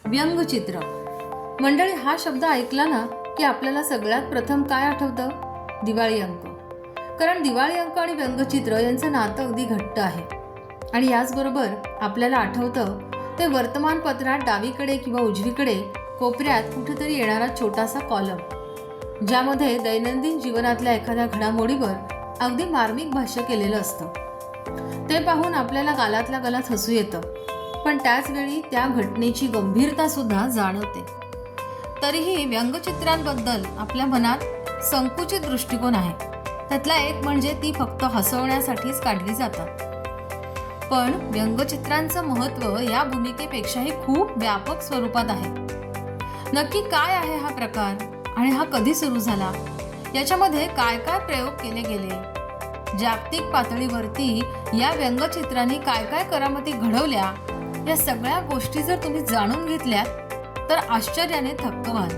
व्यंगचित्र. मंडळी, हा शब्द ऐकला ना की आपल्याला सगळ्यात प्रथम काय आठवतं? दिवाळी अंक. कारण दिवाळी अंक आणि व्यंगचित्र यांचं नातं अगदी घट्ट आहे. आणि याचबरोबर आपल्याला आठवतं ते वर्तमानपत्रात डावीकडे किंवा उजवीकडे कोपऱ्यात कुठेतरी येणारा छोटासा कॉलम, ज्यामध्ये दैनंदिन जीवनातल्या एखाद्या घडामोडीवर अगदी मार्मिक भाष्य केलेलं असतं. ते पाहून आपल्याला गालातल्या गालात हसू येतं, पण त्याच वेळी त्या घटनेची गंभीरता सुद्धा जाणवते. तरीही व्यंगचित्रांबद्दल आपल्या मनात संकुचित दृष्टिकोन आहे. त्यातला एक म्हणजे ती फक्त हसवण्यासाठीच काढली जातात. पण व्यंगचित्रांचं महत्त्व या भूमिकेपेक्षाही खूप व्यापक स्वरूपात आहे. नक्की काय आहे हा प्रकार आणि हा कधी सुरू झाला? याच्यामध्ये काय काय प्रयोग केले गेले? जागतिक पातळीवरती या व्यंगचित्रांनी काय काय करामती घडवल्या? या सगळ्या गोष्टी जर तुम्ही जाणून घेतल्यात तर आश्चर्याने थक्क व्हाल.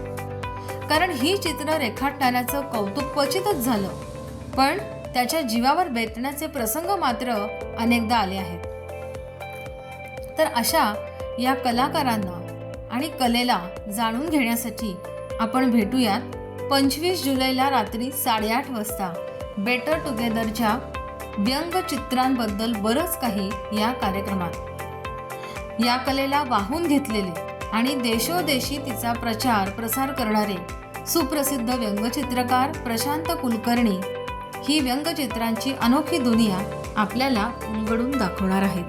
कारण ही चित्र रेखाटणाऱ्याचं कौतुक क्वचितच झालं, पण त्याच्या जीवावर बेतण्याचे प्रसंग मात्र अनेकदा आले आहेत. तर अशा या कलाकारांना आणि कलेला जाणून घेण्यासाठी आपण भेटूयात 25 जुलैला रात्री 8:30 वाजता बेटर टुगेदरच्या व्यंगचित्रांबद्दल बरंच काही या कार्यक्रमात. या कलेला वाहून घेतलेले आणि देशोदेशी तिचा प्रचार प्रसार करणारे सुप्रसिद्ध व्यंगचित्रकार प्रशांत कुलकर्णी ही व्यंगचित्रांची अनोखी दुनिया आपल्याला उलगडून दाखवणार आहेत.